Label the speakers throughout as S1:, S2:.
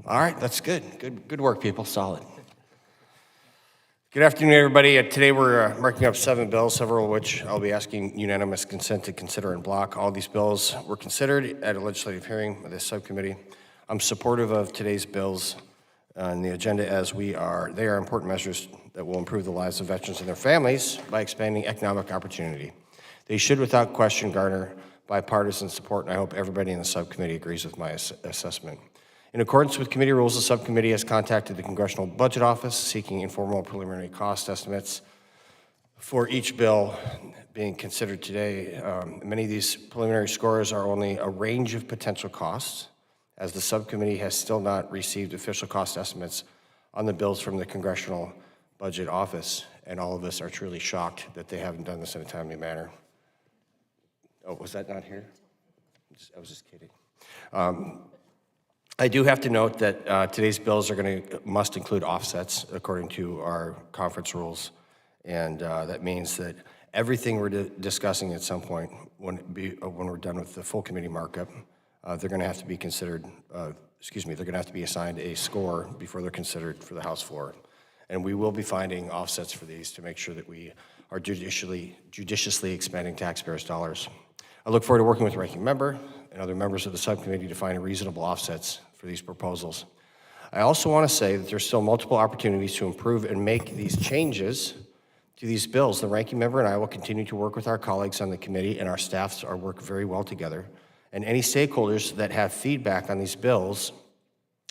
S1: All right, that's good. Good work, people. Solid. Good afternoon, everybody. Today we're marking up 7 bills, several of which I'll be asking unanimous consent to consider in block. All these bills were considered at a legislative hearing of this subcommittee. I'm supportive of today's bills on the agenda as they are important measures that will improve the lives of veterans and their families by expanding economic opportunity. They should, without question, garner bipartisan support, and I hope everybody in the subcommittee agrees with my assessment. In accordance with committee rules, the subcommittee has contacted the Congressional Budget Office seeking informal preliminary cost estimates for each bill being considered today. Many of these preliminary scores are only a range of potential costs, as the subcommittee has still not received official cost estimates on the bills from the Congressional Budget Office, and all of us are truly shocked that they haven't done this in a timely manner. Oh, was that not here? I was just kidding. I do have to note that today's bills must include offsets according to our conference rules, and that means that everything we're discussing at some point, when we're done with the full committee markup, they're going to have to be considered. They're going to have to be assigned a score before they're considered for the House floor, and we will be finding offsets for these to make sure that we are judiciously expending taxpayers' dollars. I look forward to working with the ranking member and other members of the subcommittee to find reasonable offsets for these proposals. I also want to say that there's still multiple opportunities to improve and make these changes to these bills. The ranking member and I will continue to work with our colleagues on the committee, and our staffs work very well together. And any stakeholders that have feedback on these bills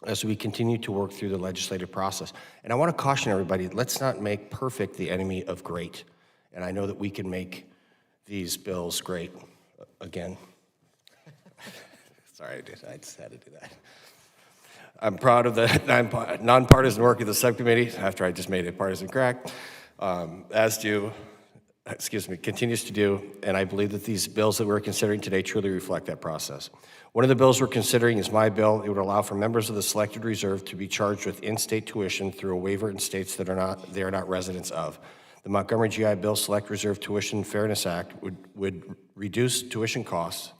S1: as we continue to work through the legislative process. And I want to caution everybody, let's not make perfect the enemy of great. And I know that we can make these bills great again. Sorry, I just had to do that. I'm proud of the nonpartisan work of the subcommittee after I just made it partisan correct, continues to do, and I believe that these bills that we're considering today truly reflect that process. One of the bills we're considering is my bill. It would allow for members of the selected reserve to be charged with in-state tuition through a waiver in states that they are not residents of. The Montgomery GI Bill Select Reserve Tuition Fairness Act would reduce tuition costs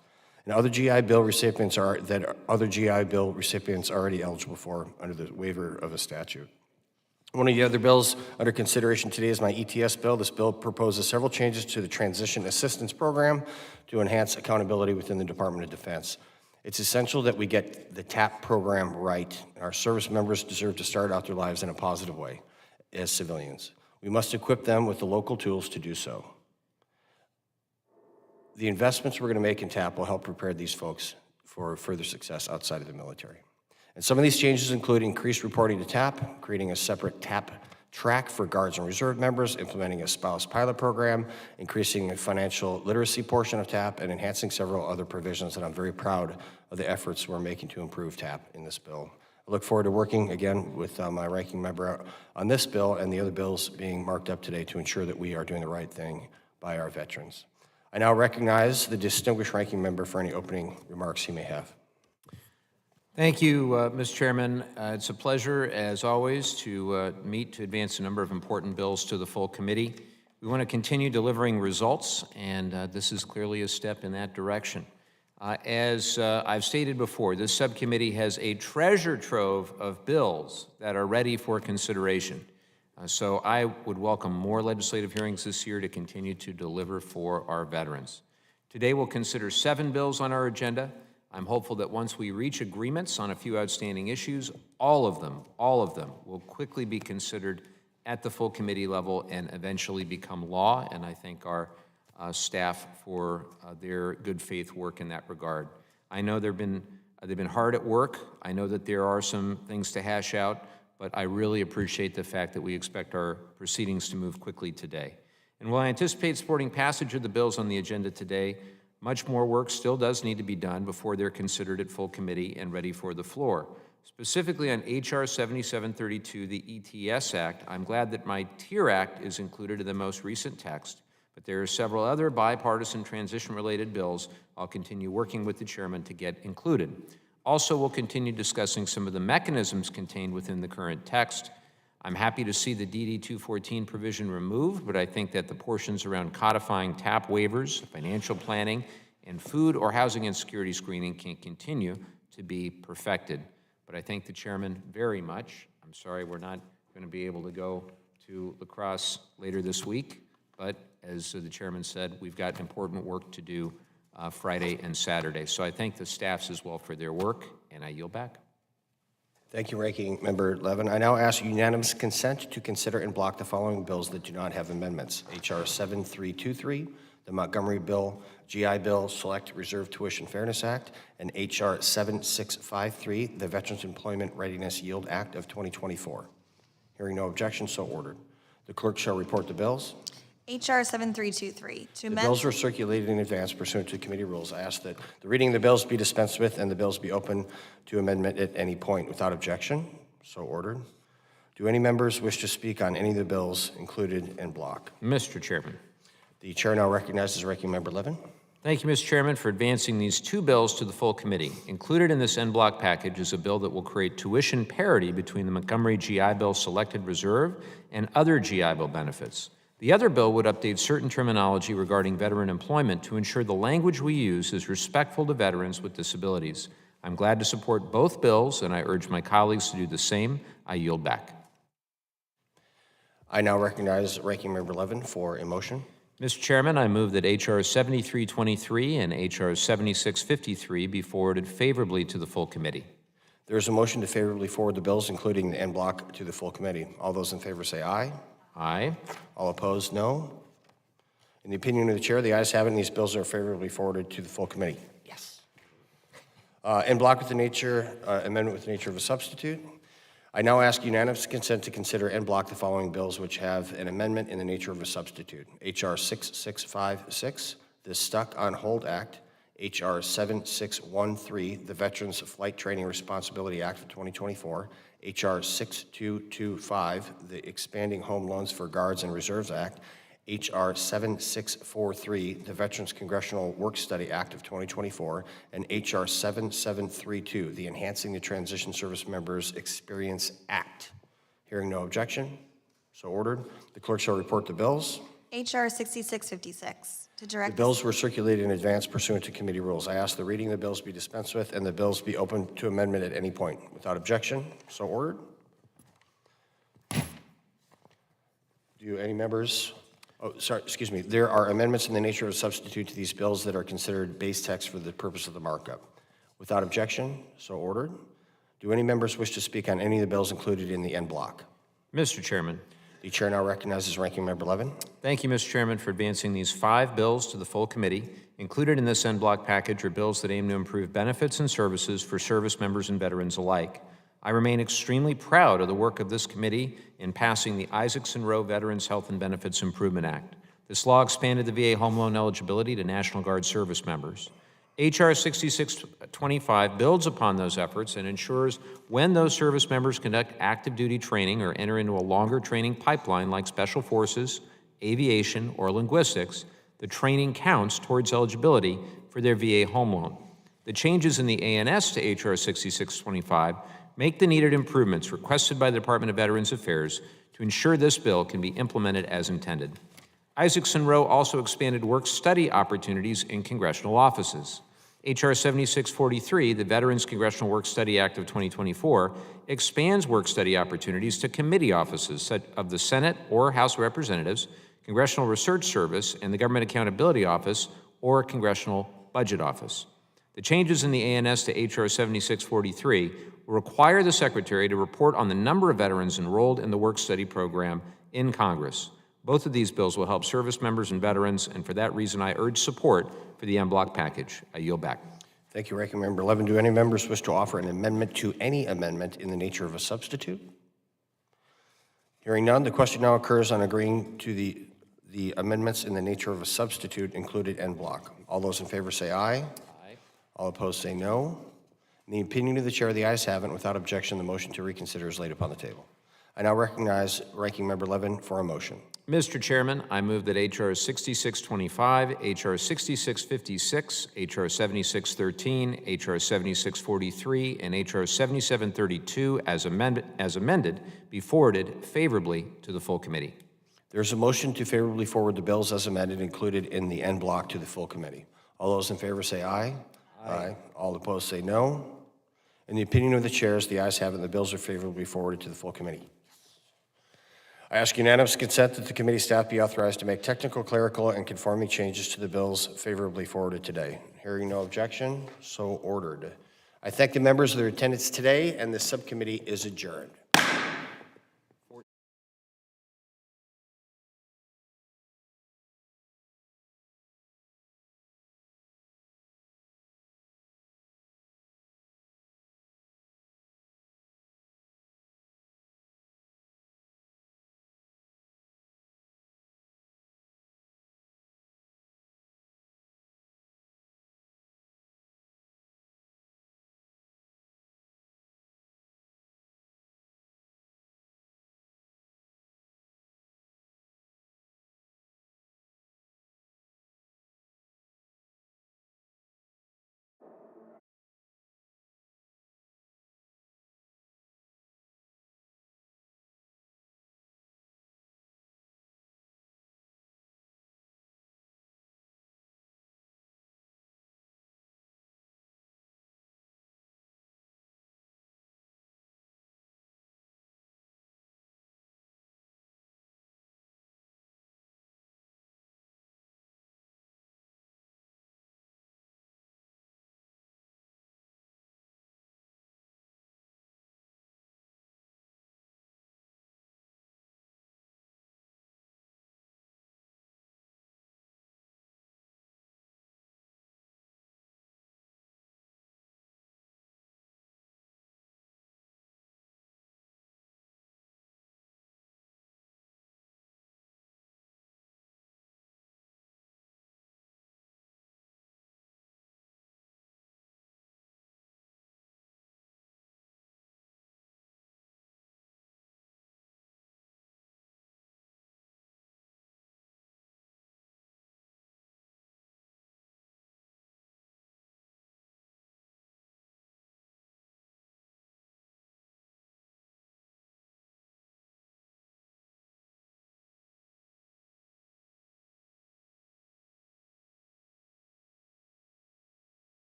S1: and other GI Bill recipients already eligible for under the waiver of a statute. One of the other bills under consideration today is my ETS bill. This bill proposes several changes to the Transition Assistance Program to enhance accountability within the Department of Defense. It's essential that we get the TAP program right. Our service members deserve to start out their lives in a positive way as civilians. We must equip them with the local tools to do so. The investments we're going to make in TAP will help prepare these folks for further success outside of the military. And some of these changes include increased reporting to TAP, creating a separate TAP track for Guards and Reserve members, implementing a spouse pilot program, increasing the financial literacy portion of TAP, and enhancing several other provisions that I'm very proud of the efforts we're making to improve TAP in this bill. I look forward to working again with my ranking member on this bill and the other bills being marked up today to ensure that we are doing the right thing by our veterans. I now recognize the distinguished ranking member for any opening remarks he may have.
S2: Thank you, Mr. Chairman. It's a pleasure, as always, to meet to advance a number of important bills to the full committee. We want to continue delivering results, and this is clearly a step in that direction. As I've stated before, this subcommittee has a treasure trove of bills that are ready for consideration. So I would welcome more legislative hearings this year to continue to deliver for our veterans. Today we'll consider 7 bills on our agenda. I'm hopeful that once we reach agreements on a few outstanding issues, all of them will quickly be considered at the full committee level and eventually become law, and I thank our staff for their good faith work in that regard. I know they've been hard at work. I know that there are some things to hash out, but I really appreciate the fact that we expect our proceedings to move quickly today. And while I anticipate supporting passage of the bills on the agenda today, much more work still does need to be done before they're considered at full committee and ready for the floor. Specifically on H.R. 7732, the ETS Act, I'm glad that my TIER Act is included in the most recent text, but there are several other bipartisan transition-related bills I'll continue working with the chairman to get included. Also, we'll continue discussing some of the mechanisms contained within the current text. I'm happy to see the DD 214 provision removed, but I think that the portions around codifying TAP waivers, financial planning, and food or housing insecurity screening can continue to be perfected. but I thank the chairman very much. I'm sorry we're not going to be able to go to lacrosse later this week, but as the chairman said, we've got important work to do Friday and Saturday. So I thank the staffs as well for their work, and I yield back.
S1: Thank you, Ranking Member Levin. I now ask unanimous consent to consider and block the following bills that do not have amendments. H.R. 7323, the Montgomery Bill, GI Bill, Select Reserve Tuition Fairness Act, and H.R. 7653, the Veterans Employment Readiness Yield Act of 2024. Hearing no objection, so ordered. The clerk shall report the bills.
S3: H.R. 7323, to
S1: The
S3: amend.
S1: bills were circulated in advance pursuant to committee rules. I ask that the reading of the bills be dispensed with and the bills be open to amendment at any point without objection. So ordered. Do any members wish to speak on any of the bills included in block?
S2: Mr. Chairman.
S1: The chair now recognizes Ranking Member Levin.
S2: Thank you, Mr. Chairman, for advancing these two bills to the full committee. Included in this en bloc package is a bill that will create tuition parity between the Montgomery GI Bill Selected Reserve and other GI Bill benefits. The other bill would update certain terminology regarding veteran employment to ensure the language we use is respectful to veterans with disabilities. I'm glad to support both bills, and I urge my colleagues to do the same. I yield back.
S1: I now recognize Ranking Member Levin for a motion.
S2: Mr. Chairman, I move that H.R. 7323 and H.R. 7653 be forwarded favorably to the full committee.
S1: There is a motion to favorably forward the bills, including the en bloc, to the full committee. All those in favor say aye.
S2: Aye.
S1: All opposed, no. In the opinion of the chair, the ayes have it, and these bills are favorably forwarded to the full committee. Yes. En bloc with the nature, amendment with the nature of a substitute. I now ask unanimous consent to consider en bloc the following bills which have an amendment in the nature of a substitute. H.R. 6656, the Stuck on Hold Act. H.R. 7613, the Veterans Flight Training Responsibility Act of 2024. H.R. 6225, the Expanding Home Loans for Guards and Reserves Act. H.R. 7643, the Veterans Congressional Work Study Act of 2024, and H.R. 7732, the Enhancing the Transition Service Members Experience Act. Hearing no objection, so ordered. The clerk shall report the bills.
S3: H.R. 6656, to
S1: The
S3: direct.
S1: bills were circulated in advance pursuant to committee rules. I ask the reading of the bills be dispensed with and the bills be open to amendment at any point. Without objection, so ordered. Do any members... Oh, sorry, excuse me. There are amendments in the nature of a substitute to these bills that are considered base text for the purpose of the markup. Without objection, so ordered. Do any members wish to speak on any of the bills included in the en bloc?
S2: Mr. Chairman.
S1: The chair now recognizes Ranking Member Levin.
S2: Thank you, Mr. Chairman, for advancing these 5 bills to the full committee. Included in this en bloc package are bills that aim to improve benefits and services for service members and veterans alike. I remain extremely proud of the work of this committee in passing the Isaacson-Rowe Veterans Health and Benefits Improvement Act. This law expanded the VA home loan eligibility to National Guard service members. H.R. 6625 builds upon those efforts and ensures when those service members conduct active duty training or enter into a longer training pipeline like Special Forces, aviation, or linguistics, the training counts towards eligibility for their VA home loan. The changes in the ANS to H.R. 6625 make the needed improvements requested by the Department of Veterans Affairs to ensure this bill can be implemented as intended. Isaacson-Rowe also expanded work-study opportunities in congressional offices. H.R. 7643, the Veterans Congressional Work-Study Act of 2024, expands work-study opportunities to committee offices of the Senate or House of Representatives, Congressional Research Service, and the Government Accountability Office or Congressional Budget Office. The changes in the ANS to H.R. 7643 will require the Secretary to report on the number of veterans enrolled in the work-study program in Congress. Both of these bills will help service members and veterans, and for that reason, I urge support for the en bloc package. I yield back.
S1: Thank you, Ranking Member Levin. Do any members wish to offer an amendment to any amendment in the nature of a substitute? Hearing none, the question now occurs on agreeing to the amendments in the nature of a substitute included en bloc. All those in favor say aye. Aye. All opposed say no. In the opinion of the chair, the ayes have it. Without objection, the motion to reconsider is laid upon the table. I now recognize Ranking Member Levin for a motion.
S2: Mr. Chairman, I move that H.R. 6625, H.R. 6656, H.R. 7613, H.R. 7643, and H.R. 7732 as amended be forwarded favorably to the full committee.
S1: There's a motion to favorably forward the bills as amended included in the en bloc to the full committee. All those in favor say aye. Aye. All opposed say no. In the opinion of the chairs, the ayes have it, and the bills are favorably forwarded to the full committee. I ask unanimous consent that the committee staff be authorized to make technical, clerical, and conforming changes to the bills favorably forwarded today. Hearing no objection, so ordered. I thank the members of their attendance today, and the subcommittee is adjourned.